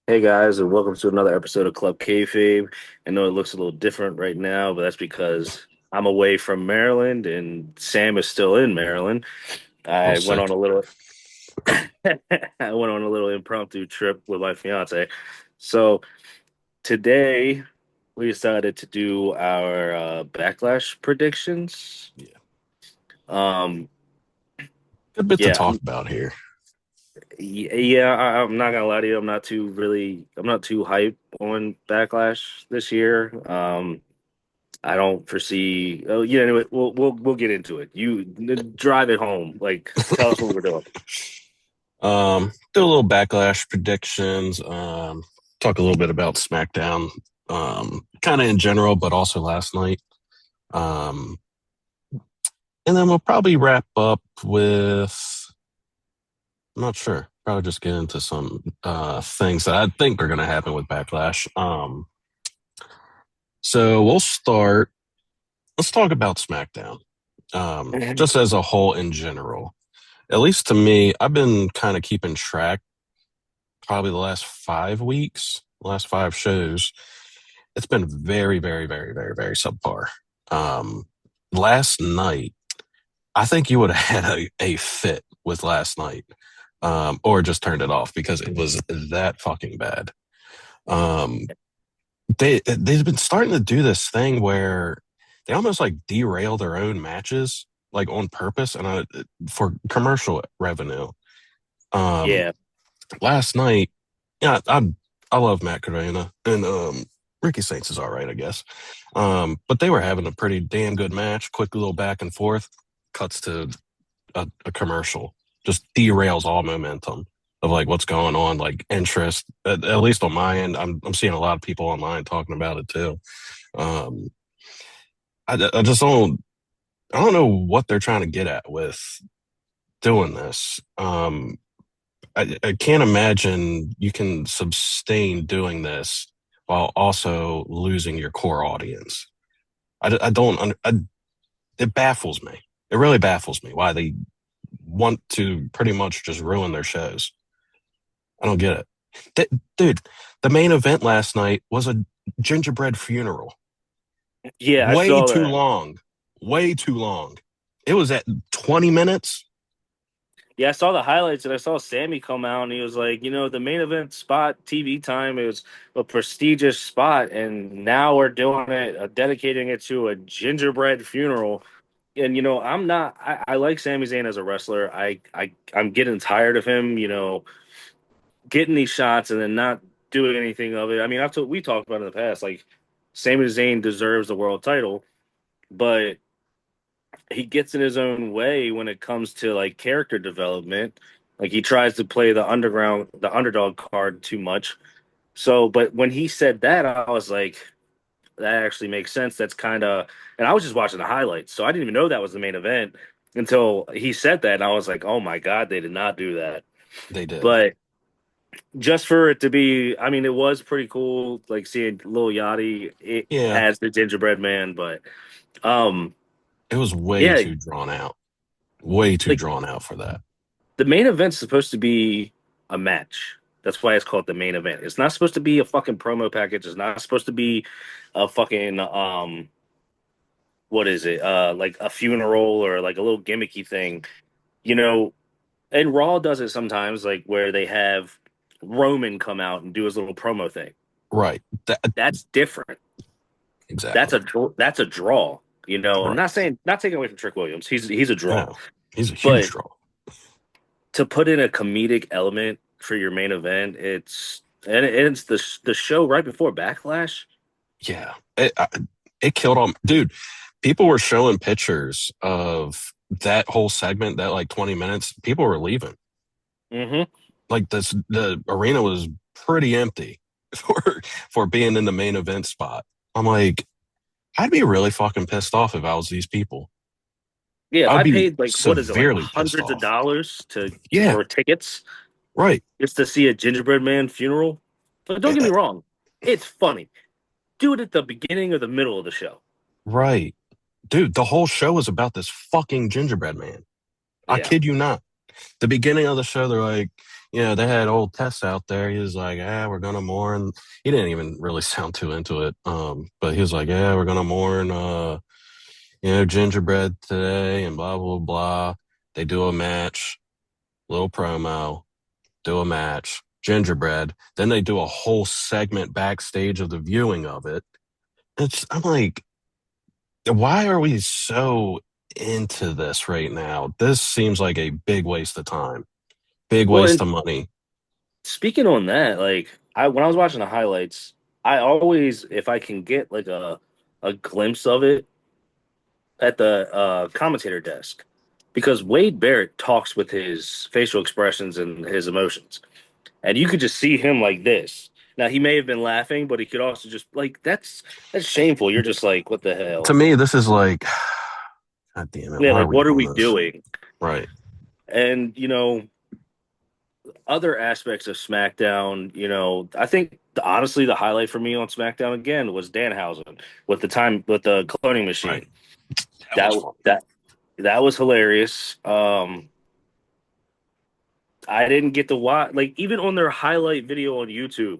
Hey guys, and welcome to another episode of Club Kayfabe. I know it looks a little different right now, but that's because I'm away from Maryland and Sam is still in Maryland. Oh, I went on sick. a little I went on a little impromptu trip with my fiance. So today we decided to do our Backlash predictions. Yeah. Um, Good bit to yeah, talk about here. yeah, I'm not gonna lie to you. I'm not too hype on Backlash this year. I don't foresee. Oh, yeah. Anyway, we'll get into it. You drive it home. Like, tell us what we're doing. Do a little backlash predictions. Talk a little bit about Smackdown. Kind of in general, but also last night. Um, and then we'll probably wrap up with. I'm not sure. Probably just get into some things that I think are going to happen with Backlash. So we'll start. Let's talk about Smackdown. Just as a whole in general. At least to me, I've been kind of keeping track probably the last 5 weeks, last five shows. It's been very, very, very, very, very subpar. Um, Last night, I think you would have had a fit with last night, or just turned it off because it was that fucking bad. Um, they've been starting to do this thing where they almost like derail their own matches, like on purpose, and for commercial revenue. Um, Yeah, Last night, yeah, I love Matt Carena and Ricky Saints is all right, I guess. But they were having a pretty damn good match. Quick little back and forth, cuts to a commercial, just derails all momentum of like what's going on, like interest. At least on my end, I'm seeing a lot of people online talking about it too. Um, I just I don't know what they're trying to get at with doing this. I can't imagine you can sustain doing this while also losing your core audience. I don't, it baffles me. It really baffles me why they want to pretty much just ruin their shows. I don't get it. Dude, the main event last night was a gingerbread funeral. yeah, I Way saw too that. long. Way too long. It was at 20 minutes. Yeah, I saw the highlights and I saw Sammy come out and he was like, the main event spot, TV time, it was a prestigious spot, and now we're doing it, dedicating it to a gingerbread funeral. And I like Sami Zayn as a wrestler. I'm getting tired of him, getting these shots and then not doing anything of it. I mean, we talked about it in the past. Like, Sami Zayn deserves the world title, but he gets in his own way when it comes to like character development. Like, he tries to play the underdog card too much. So, but when he said that, I was like, that actually makes sense. That's kind of, and I was just watching the highlights, so I didn't even know that was the main event until he said that, and I was like, oh my God, they did not do that. They did. But just for it to be, I mean, it was pretty cool, like seeing Lil Yachty it Yeah, has the gingerbread man, but um, it was way yeah, too drawn out. Way too like drawn out for that. the main event's supposed to be a match. That's why it's called the main event. It's not supposed to be a fucking promo package. It's not supposed to be a fucking what is it? Like a funeral or like a little gimmicky thing. You know, and Raw does it sometimes, like where they have Roman come out and do his little promo thing. Right. That's different. Exactly. That's a draw. I'm Right. not taking away from Trick Williams. He's a draw. No, he's a huge But draw. to put in a comedic element for your main event, it's the show right before Backlash. Yeah. It killed him. Dude, people were showing pictures of that whole segment, that like 20 minutes. People were leaving. Hmm. Like the arena was pretty empty for being in the main event spot. I'm like, I'd be really fucking pissed off if I was these people. Yeah, if I'd I be paid like what is it, like severely pissed hundreds of off. dollars to Yeah, for tickets right. just to see a gingerbread man funeral. But don't get me wrong, it's funny. Do it at the beginning or the middle of the show. Right. Dude, the whole show is about this fucking gingerbread man. I Yeah. kid you not. The beginning of the show, they're like, they had old Tess out there. He was like, "Ah, we're gonna mourn." He didn't even really sound too into it. But he was like, "Yeah, we're gonna mourn, gingerbread today, and blah blah blah." They do a match, little promo, do a match, gingerbread. Then they do a whole segment backstage of the viewing of it. I'm like, why are we so into this right now? This seems like a big waste of time, big Well, waste and of money. speaking on that, like I when I was watching the highlights, I always, if I can get like a glimpse of it at the commentator desk, because Wade Barrett talks with his facial expressions and his emotions, and you could just see him like this. Now he may have been laughing, but he could also just like that's shameful. You're just like, what the To hell? me, this is like, God damn it, Yeah, why are like we what are doing we this? doing? Right, And other aspects of SmackDown, I think honestly the highlight for me on SmackDown again was Danhausen with the cloning right. machine. That was That fun. that that was hilarious. I didn't get to watch, like, even on their highlight video on YouTube,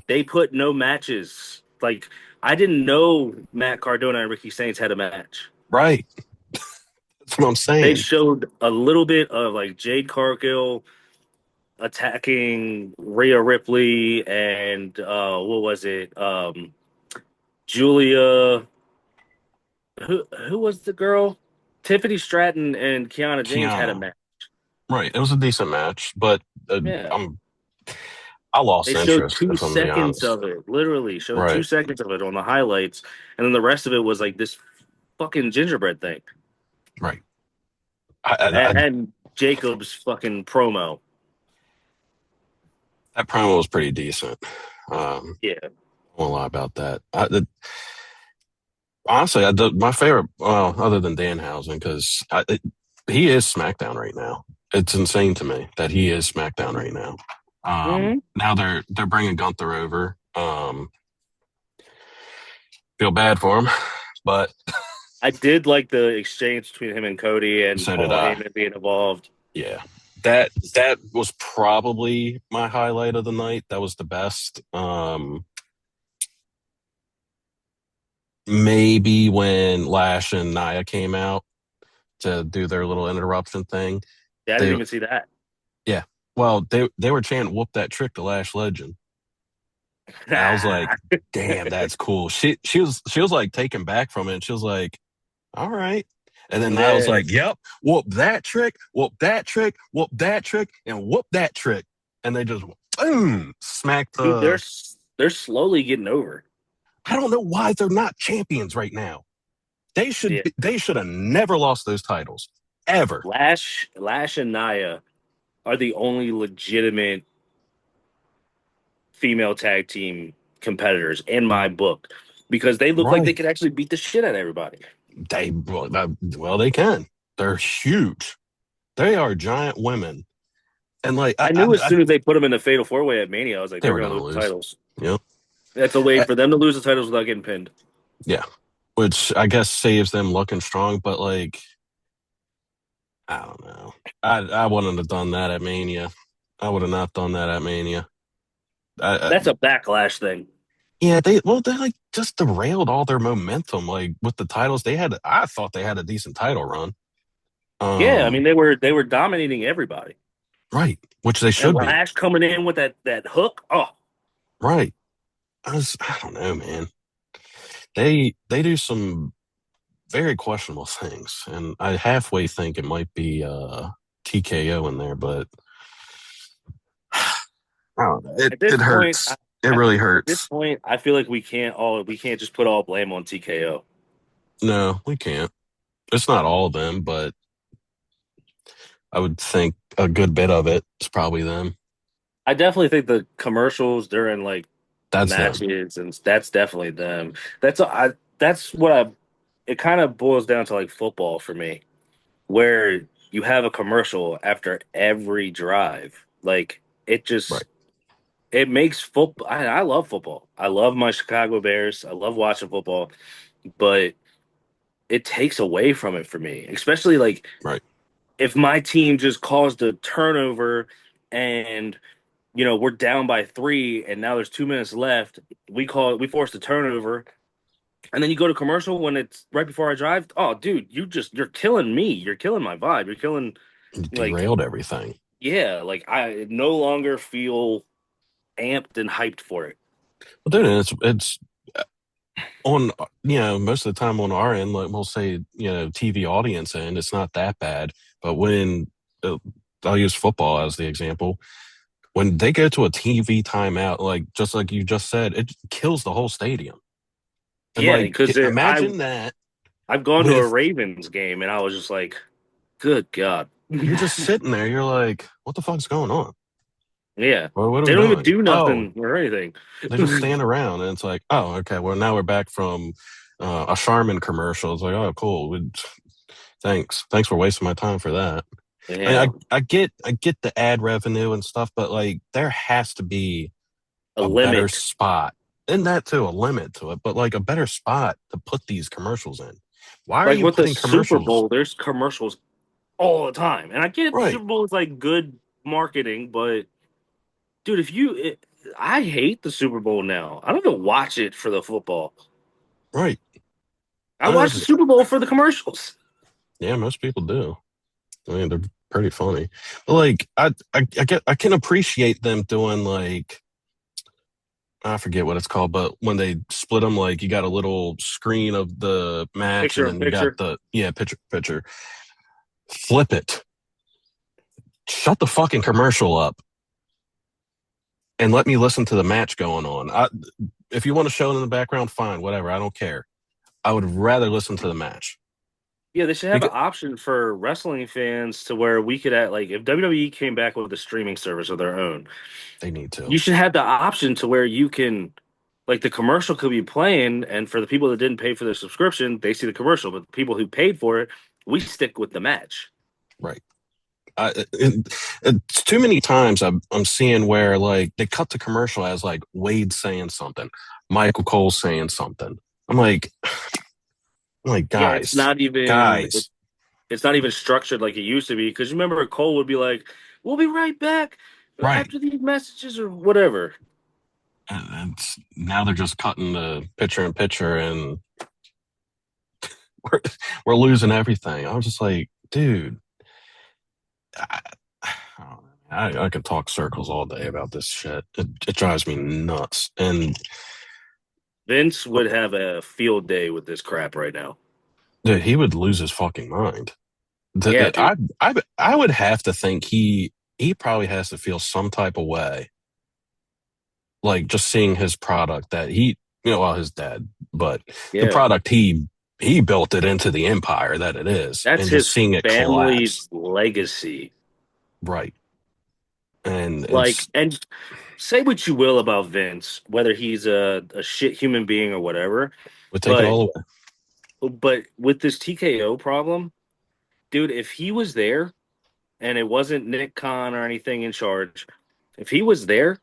they put no matches. Like, I didn't know Matt Cardona and Ricky Saints had a match. Right. That's what I'm They saying. showed a little bit of like Jade Cargill attacking Rhea Ripley and what was it? Julia. Who was the girl? Tiffany Stratton and Kiana James had a Kiana. match. Right. It was a decent match, but Yeah. I'm I They lost showed interest two if I'm gonna be seconds honest. of it, literally showed two Right. seconds of it on the highlights, and then the rest of it was like this fucking gingerbread thing. Right. And Jacob's fucking promo. That promo was pretty decent. Yeah. I won't lie about that. Honestly, my favorite, well, other than Danhausen, because he is SmackDown right now. It's insane to me that he is SmackDown right now. Hmm. Now they're bringing Gunther over. Feel bad for him, but I did like the exchange between him and Cody and so did Paul I. Heyman being involved. Yeah, that was probably my highlight of the night. That was the best. Maybe when Lash and Nia came out to do their little interruption thing. Yeah, I didn't They even see that. Yeah. Well, they were chanting "Whoop that trick" to Lash Legend. And I was like, "Damn, that's cool." She was like taken back from it. And she was like, "All right." And then I was Yeah. like, "Yep, whoop that trick, whoop that trick, whoop that trick, and whoop that trick." And they just boom smacked Dude, the. they're slowly getting over. I don't know why they're not champions right now. Yeah. They should have never lost those titles ever. Lash and Nia are the only legitimate female tag team competitors in my book because they look like they Right. could actually beat the shit out of everybody. Well, they can. They're huge. They are giant women. And like I knew as soon as they put them in the Fatal Four Way at Mania, I was like, they they're were going to gonna lose the lose. titles. Yep. That's a way Uh, for them to lose the titles without getting pinned. yeah. Which I guess saves them looking strong, but like I don't know. I wouldn't have done that at Mania. I would have not done that at Mania. I, That's a backlash thing. yeah, they like just derailed all their momentum. Like with the titles, I thought they had a decent title run. Yeah, I mean Um, they were dominating everybody. right, which they And should be. Lash coming in with that hook. Oh, Right. I don't know, man. They do some very questionable things, and I halfway think it might be TKO in there, but I don't know. at this It point, hurts. It really at this hurts. point, I feel like we can't just put all blame on TKO. No, we can't. It's not all of them, but I would think a good bit of it is probably them. I definitely think the commercials during like That's them. matches and that's definitely them. That's what I it kind of boils down to like football for me, where you have a commercial after every drive. Like it Right. just it makes football. I love football. I love my Chicago Bears. I love watching football, but it takes away from it for me, especially like Right. if my team just caused a turnover and we're down by three, and now there's 2 minutes left. We forced a turnover, and then you go to commercial when it's right before I drive. Oh, dude, you're killing me. You're killing my vibe. You're killing like Derailed everything. yeah, like I no longer feel amped and hyped for it. But then it's on most of the time on our end, like we'll say TV audience end, it's not that bad. But when uh, I'll use football as the example, when they go to a TV timeout, like just like you just said, it kills the whole stadium. And Yeah, like because imagine that I've gone to a with Ravens game and I was just like, good God. you're just sitting there, you're like, what the fuck's going on? Yeah. Well, what are They we don't even doing? do Oh, nothing or anything. they just stand around, and it's like, oh, okay. Well, now we're back from a Charmin commercial. It's like, oh, cool. Thanks for wasting my time for that. I Yeah. mean, I get the ad revenue and stuff, but like there has to be A a better limit. spot, and that too, a limit to it, but like a better spot to put these commercials in. Why are Like you with the putting Super commercials? Bowl, there's commercials all the time. And I get it, the Right, Super Bowl is like good marketing, but dude, I hate the Super Bowl now. I don't even watch it for the football. right. I watch the Honestly, Super Bowl for the commercials. yeah, most people do. I mean, they're pretty funny. But like, I can appreciate them doing like I forget what it's called, but when they split them, like you got a little screen of the match, and Picture in then you got picture. the picture. Flip it. Shut the fucking commercial up and let me listen to the match going on. If you want to show it in the background, fine, whatever. I don't care. I would rather listen to the match. Yeah, they should have an Because option for wrestling fans to where we could like if WWE came back with a streaming service of their own, they need to. you should have the option to where you can like the commercial could be playing, and for the people that didn't pay for their subscription, they see the commercial, but the people who paid for it, we stick with the match. Right. It's too many times I'm seeing where like they cut the commercial as like Wade saying something, Michael Cole saying something. I'm like, Yeah, guys, it's not even structured like it used to be because remember Cole would be like, "We'll be right back right. after these messages or whatever." And now they're just cutting the picture in picture, and we're we're losing everything. I'm just like, dude, I, I could talk circles all day about this shit. It drives me nuts. And Vince would have a field day with this crap right now. dude, he would lose his fucking mind. Yeah, dude. I would have to think he probably has to feel some type of way, like just seeing his product that well, his dad, but the Yeah. product he built it into the empire that it is, That's and just his seeing it family's collapse. legacy. Right. And Like, it's and say what you will about Vince, whether he's a shit human being or whatever, we take it but all away. with this TKO problem, dude, if he was there and it wasn't Nick Khan or anything in charge, if he was there,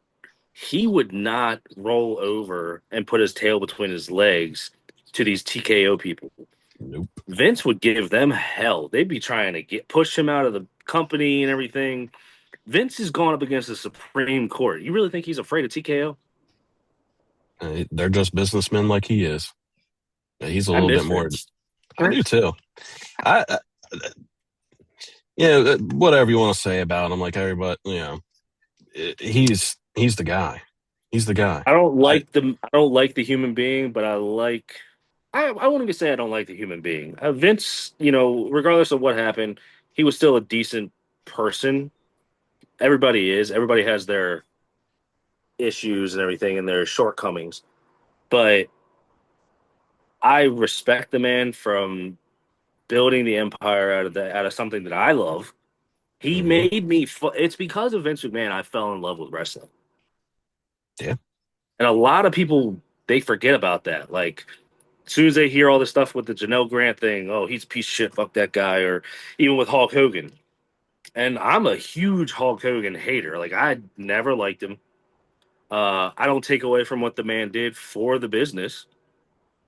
he would not roll over and put his tail between his legs to these TKO people. Nope. Vince would give them hell. They'd be trying to push him out of the company and everything. Vince is going up against the Supreme Court. You really think he's afraid of TKO? They're just businessmen like he is. He's a I little bit miss more. Vince. I do too. I whatever you want to say about him, like everybody, he's the guy. He's the guy. I I don't like the human being, but I won't even say I don't like the human being. Vince, regardless of what happened, he was still a decent person. Everybody is. Everybody has their issues and everything and their shortcomings. But I respect the man from building the empire out of something that I love. He mhm. made me. It's because of Vince McMahon I fell in love with wrestling, Yeah, and a lot of people they forget about that. Like as soon as they hear all this stuff with the Janelle Grant thing, oh, he's a piece of shit, fuck that guy, or even with Hulk Hogan. And I'm a huge Hulk Hogan hater. Like I never liked him. I don't take away from what the man did for the business.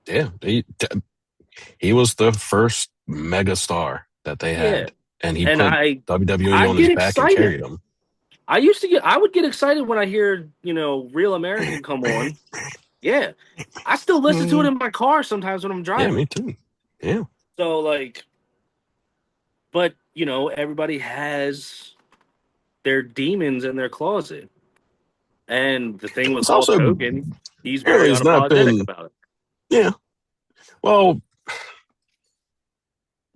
yeah. He was the first mega star that they Yeah, had, and he and put WWE I on his get back and excited. carried him. I would get excited when I hear, Real American come on. Yeah. I still listen to it in my car sometimes when I'm Yeah, driving. me too. Yeah. So like, but everybody has their demons in their closet. And the thing with It's Hulk also Hogan, he's there very has not unapologetic been about it. yeah. Well,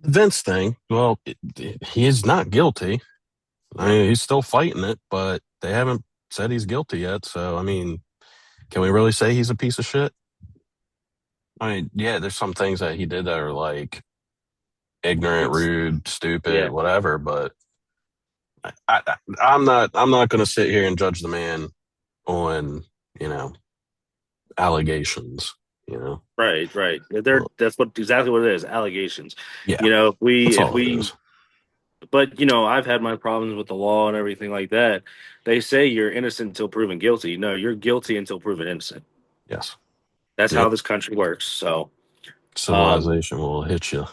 Vince thing. Well, he is not guilty. I Right. mean, he's still fighting it, but they haven't said he's guilty yet. So, I mean, can we really say he's a piece of shit? I mean, yeah, there's some things that he did that are like ignorant, It's rude, stupid, yeah, whatever. But I'm not going to sit here and judge the man on you know allegations. You know, right, right. well, That's what exactly what it is, allegations. yeah, You know, that's if all it we is. but I've had my problems with the law and everything like that. They say you're innocent until proven guilty. No, you're guilty until proven innocent. Yes. That's how Yep. this country works. So, um, Civilization will hit you.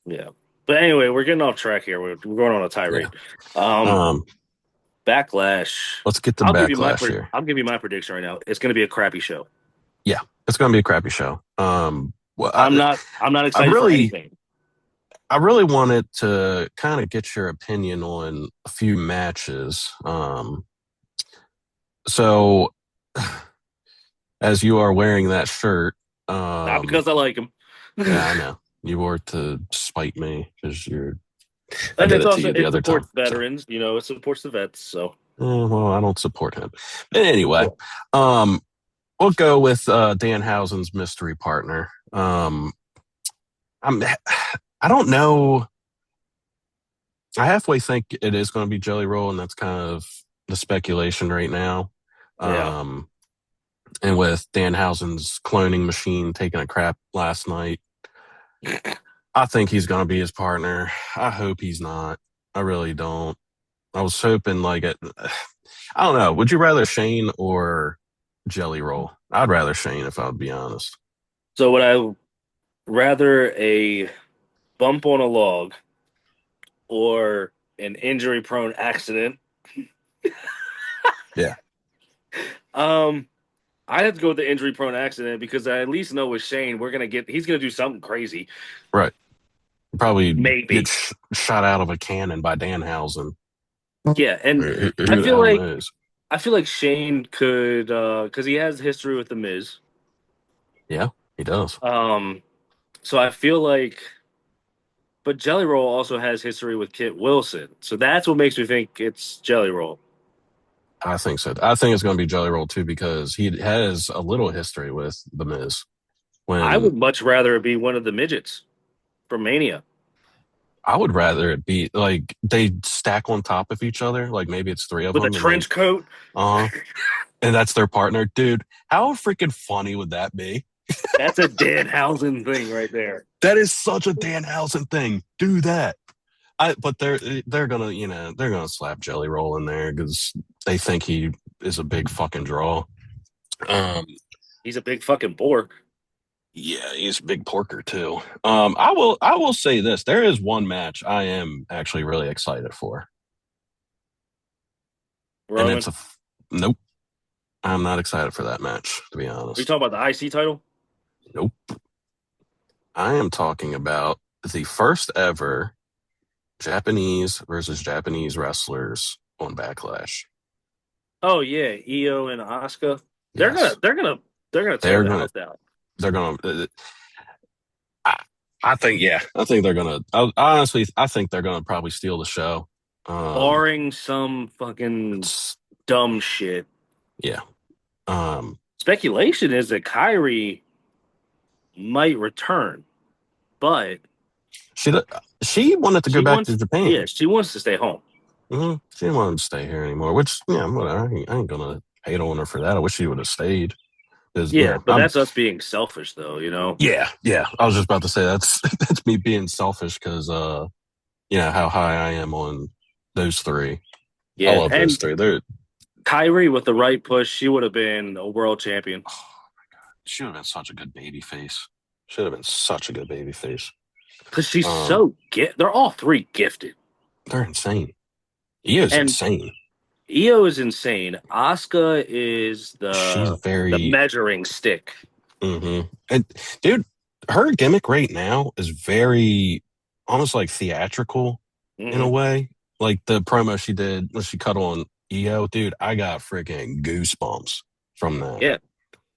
yeah. But anyway, we're getting off track here. We're going on a Yeah. tirade. Um, Um. Backlash. Let's get to backlash here. I'll give you my prediction right now. It's going to be a crappy show. Yeah, it's going to be a crappy show. Well, I'm not I excited for really, anything. I really wanted to kind of get your opinion on a few matches. So as you are wearing that shirt, Not um, because I like him. yeah, I know you wore it to spite me because you're. I And did it's it to also you the it other time. supports So, veterans, it supports the vets. So well, I don't support him. But anyway, well, um, we'll go with Danhausen's mystery partner. I'm. I don't know. I halfway think it is going to be Jelly Roll, and that's kind of the speculation right now. yeah. Um, and with Danhausen's cloning machine taking a crap last night, I think he's going to be his partner. I hope he's not. I really don't. I was hoping like it. I don't know. Would you rather Shane or Jelly Roll? I'd rather Shane if I would be honest. So would I rather a bump on a log or an injury prone accident? Yeah, Um, I have to go with the injury prone accident because I at least know with Shane, he's gonna do something crazy. right. Probably get Maybe. shot out of a cannon by Danhausen. Yeah, and I Who the feel hell like knows? Shane could because he has history with the Miz. Yeah, he does. Um, so I feel like but Jelly Roll also has history with Kit Wilson. So that's what makes me think it's Jelly Roll. I think so. I think it's going to be Jelly Roll too because he has a little history with the Miz. I When would much rather it be one of the midgets from Mania I would rather it be like they stack on top of each other, like maybe it's three of with a them, and they trench coat. uh and that's their partner, dude. How freaking funny would that be? That's a Danhausen thing right there. That is such a Danhausen thing. Do that. But they're gonna they're gonna slap Jelly Roll in there because they think he is a big fucking draw. Um, He's a big fucking bore. Yeah, he's a big porker too. I will say this: there is one match I am actually really excited for, and Roman. nope. I'm not excited for that match, to be Are you honest. talking about the IC title? Nope. I am talking about the first ever Japanese versus Japanese wrestlers on Backlash. Oh yeah, Io and Asuka. They're gonna Yes, they're gonna they're gonna tear they're the gonna house down. they're gonna. I, I think yeah, I think they're gonna. Honestly, I think they're gonna probably steal the show. Um, Barring some fucking it's dumb shit. yeah. Um, Speculation is that Kyrie might return, but she she wanted to go she back to wants Japan. she wants to stay home. She didn't want him to stay here anymore. Which yeah, whatever. I ain't gonna hate on her for that. I wish she would have stayed. Because Yeah, but I'm that's us being selfish though. yeah. I was just about to say that's that's me being selfish because how high I am on those three. I Yeah, love those and three. They're Kyrie with the right push, she would have been a world champion should have been such a good baby face. Should have been such a good baby face. because she's Um, so They're all three gifted, they're insane. He is and insane. Io is insane. Asuka is She's the very measuring stick. and dude, her gimmick right now is very almost like theatrical in a Hmm. way. Like the promo she did when she cut on EO, dude, I got freaking goosebumps from that. Yeah,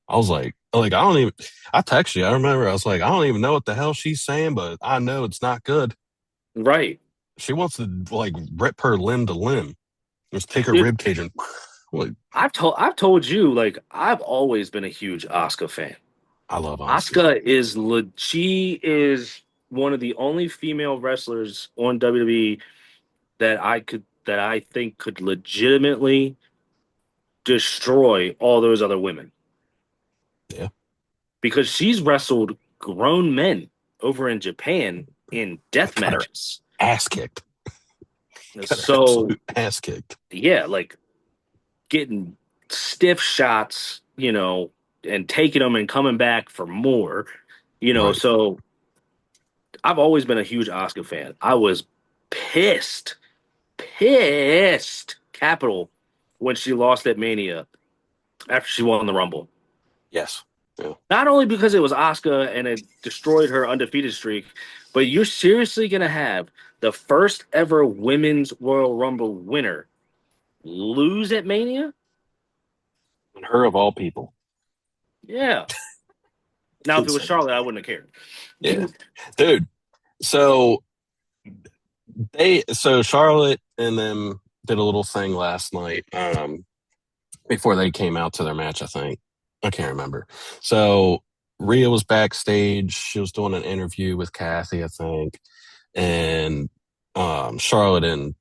I was like, I don't even I text you, I remember I was like, I don't even know what the hell she's saying, but I know it's not good. right. She wants to like rip her limb to limb. Just take her Dude, rib cage and like I've told you like I've always been a huge Asuka fan. I love Oscar. Asuka is she is one of the only female wrestlers on WWE that I think could legitimately destroy all those other women Yeah. because she's wrestled grown men over in Japan in death Got her matches. ass kicked. Got her So absolute ass kicked. yeah, like getting stiff shots, and taking them and coming back for more, Right. So I've always been a huge Asuka fan. I was pissed, capital when she lost at Mania after she won the Rumble. Yes. Yeah. Not only because it was Asuka and it destroyed her undefeated streak, but you're seriously gonna have the first ever women's Royal Rumble winner lose at Mania? And her of all people. Yeah. Now, if it was Insane. Charlotte, I wouldn't have Yeah. cared. Dude. So so Charlotte and them did a little thing last night, before they came out to their match, I think. I can't remember. So Rhea was backstage. She was doing an interview with Kathy, I think. And Charlotte and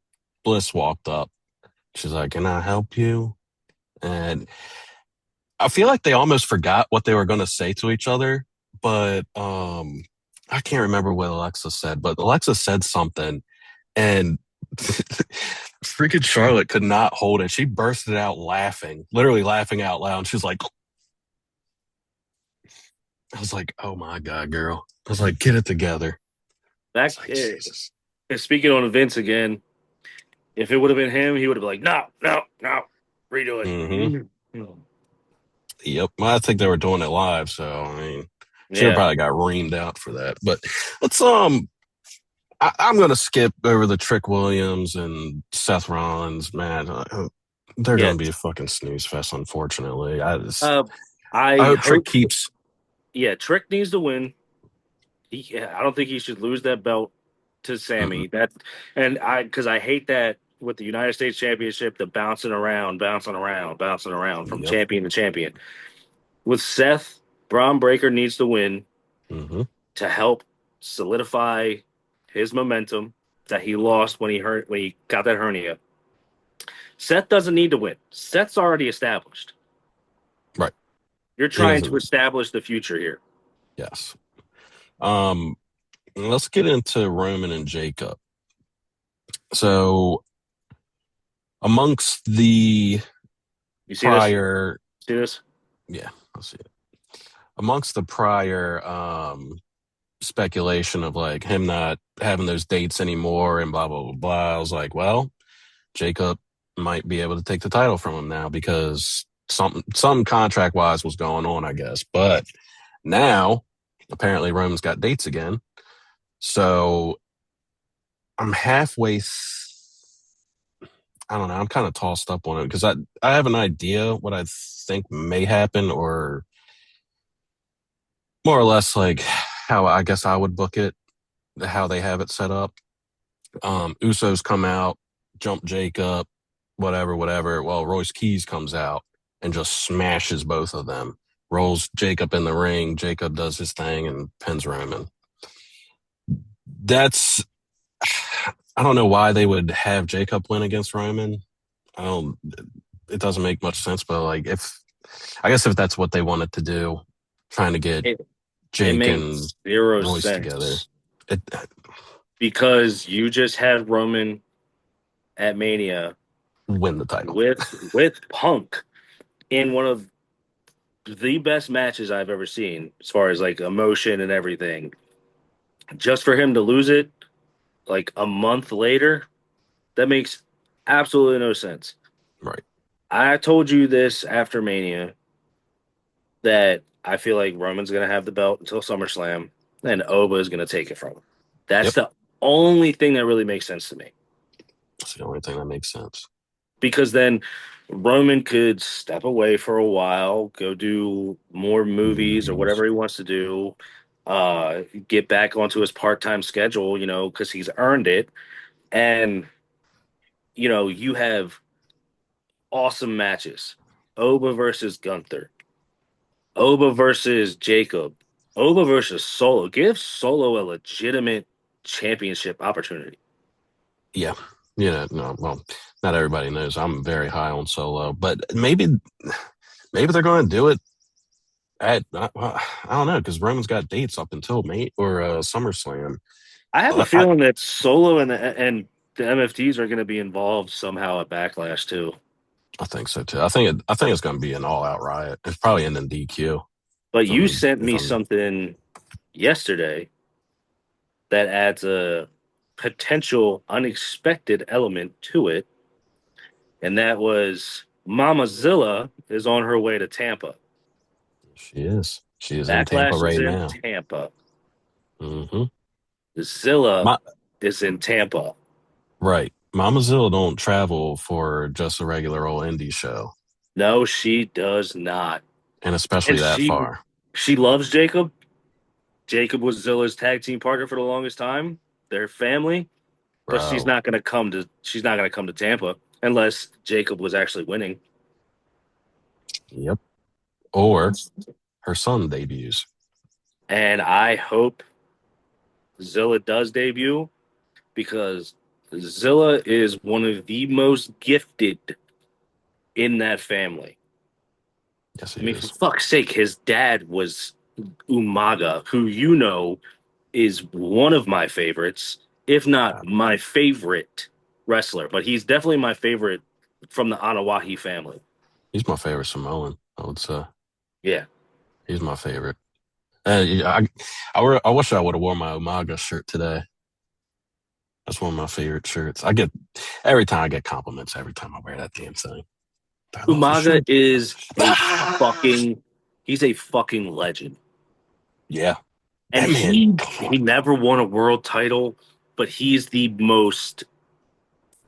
Bliss walked up. She's like, "Can I help you?" And I feel like they almost forgot what they were going to say to each other, but I can't remember what Alexa said, but Alexa said something, and freaking Charlotte could not hold it. She bursted out laughing, literally laughing out loud. She's like, I was like, oh my God, girl. I was like, get it together. It's That like, Jesus. speaking on Vince again, if it would have been him, he would have been like, no, no, no, redo it. Mm-hmm. Yep. Well, I think they were doing it live, so I mean, should have Yeah, probably got reamed out for that. But let's I'm gonna skip over the Trick Williams and Seth Rollins, man. They're yeah. gonna be a fucking snooze fest, unfortunately. Uh, I I hope Trick hope. keeps. Yeah, Trick needs to win. I don't think he should lose that belt to Mm-mm. Sammy. Because I hate that with the United States Championship, the bouncing around, bouncing around from Yep. champion to champion. With Seth, Braun Breaker needs to win Mm-hmm. to help solidify his momentum that he lost when he got that hernia. Seth doesn't need to win. Seth's already established. Right. You're He trying to doesn't. establish the future here. Yes. Um. Let's get into Roman and Jacob. So amongst the You see this? prior, See this? yeah, let's see it. Amongst the prior speculation of like him not having those dates anymore and blah blah blah blah, I was like, well, Jacob might be able to take the title from him now because some contract wise was going on, I guess. But now apparently Roman's got dates again. So I'm I don't know. I'm kind of tossed up on it because I have an idea what I think may happen, or more or less like how I guess I would book it, how they have it set up. Usos come out, jump Jacob, whatever, whatever. Well, Royce Keys comes out and just smashes both of them, rolls Jacob in the ring. Jacob does his thing and pins Roman. That's, I don't know why they would have Jacob win against Roman. I don't, it doesn't make much sense, but like I guess if that's what they wanted to do, trying to get It, it Jake and makes zero Royce together, sense it, because you just had Roman at Mania win the title. with Punk in one of the best matches I've ever seen as far as like emotion and everything. Just for him to lose it like a month later, that makes absolutely no sense. Right. I told you this after Mania that I feel like Roman's gonna have the belt until SummerSlam, and Oba is gonna take it from him. That's Yep. the only thing that really makes sense to me. That's the only thing that makes sense. Because then Roman could step away for a while, go do more movies or Movies. whatever he wants to do, get back onto his part-time schedule, because he's earned it. And, you have awesome matches. Oba versus Gunther, Oba versus Jacob, Oba versus Solo. Give Solo a legitimate championship opportunity. Yeah. Yeah. No. Well, not everybody knows I'm very high on Solo, but maybe they're going to do it at well, I don't know because Roman's got dates up until May or SummerSlam. I have a But I feeling that Solo and the MFTs are going to be involved somehow at Backlash too. I think so too. I think it's going to be an all out riot. It's probably in the DQ. But If you I'm sent if me I'm something yesterday that adds a potential unexpected element to it, and that was Mama Zilla is on her way to Tampa. she is in Tampa Backlash is right in now. Tampa. Hmm. Zilla My is in Tampa. right, Mama Zilla don't travel for just a regular old indie show, No, she does not. and And especially that she far, she loves Jacob. Jacob was Zilla's tag team partner for the longest time. Their family, but bro. she's not gonna come to Tampa unless Jacob was actually winning. Yep. Or her son debuts. And I hope Zilla does debut because Zilla is one of the most gifted in that family. Yes, I he mean, for is. fuck's sake, his dad was Umaga, who is one of my favorites, if not Uh, my favorite wrestler. But he's definitely my favorite from the Anawahi family. he's my favorite Samoan. I would say Yeah. he's my favorite. Yeah, I wish I would have worn my Umaga shirt today. That's one of my favorite shirts. I get every time I get compliments every time I wear that damn thing. I love the Umaga shirt. is a Ah! fucking he's a fucking legend. Yeah, And that man. he never won a world title, but he's the most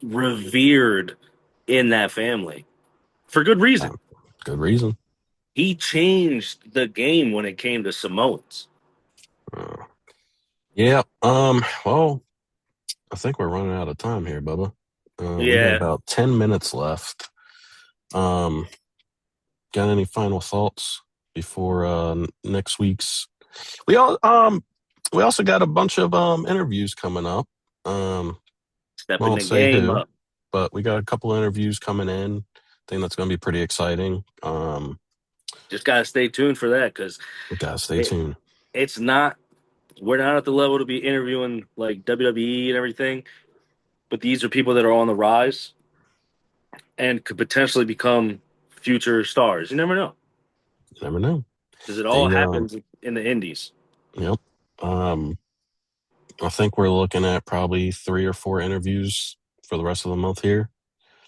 revered in that family for good reason. Good reason. He changed the game when it came to Samoans. Uh, yeah. Well, I think we're running out of time here, Bubba. We got Yeah, about 10 minutes left. Um, got any final thoughts before next week's? We all we also got a bunch of interviews coming up. Um, stepping won't the say game who, up. but we got a couple of interviews coming in. I think that's going to be pretty exciting. Just gotta stay tuned for that because We gotta stay it, tuned. it's not. We're not at the level to be interviewing like WWE and everything, but these are people that are on the rise and could potentially become future stars. You never know You never know. because it all They happens in the indies. yep. Um, I think we're looking at probably 3 or 4 interviews for the rest of the month here.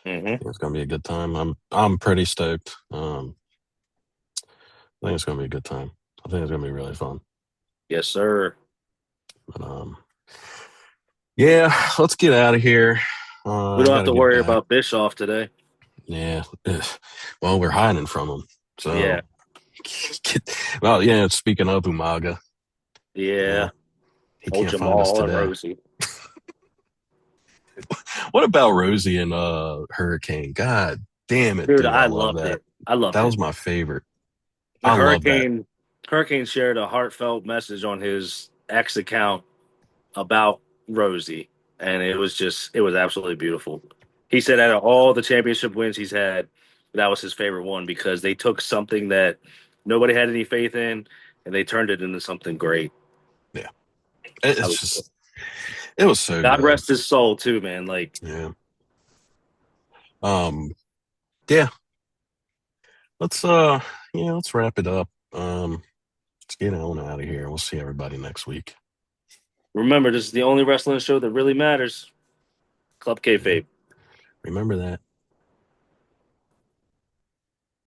Hmm. It's gonna be a good time. I'm pretty stoked. I think it's gonna be a good time. I think it's gonna be really fun. Yes, sir. But yeah, let's get out of here. We I don't have gotta to get worry back. about Bischoff today. Yeah. Well, we're hiding from him. Yeah, So well, yeah, speaking of Umaga, yeah. yeah, he Oh, can't find us Jamal and today. Rosie. What about Rosie and Hurricane? God damn it, Dude, dude. I I love loved that. it. I loved That it. was my favorite. And I love that. Hurricane shared a heartfelt message on his X account about Rosie, and it was absolutely beautiful. He said out of all the championship wins he's had, that was his favorite one because they took something that nobody had any faith in and they turned it into something great. Yeah. I It's was, just it was so God good. rest his soul too, man. Like, Yeah. Um yeah, let's let's wrap it up. Let's get on out of here. We'll see everybody next week. remember, this is the only wrestling show that really matters. Club Yeah. kayfabe. Remember that.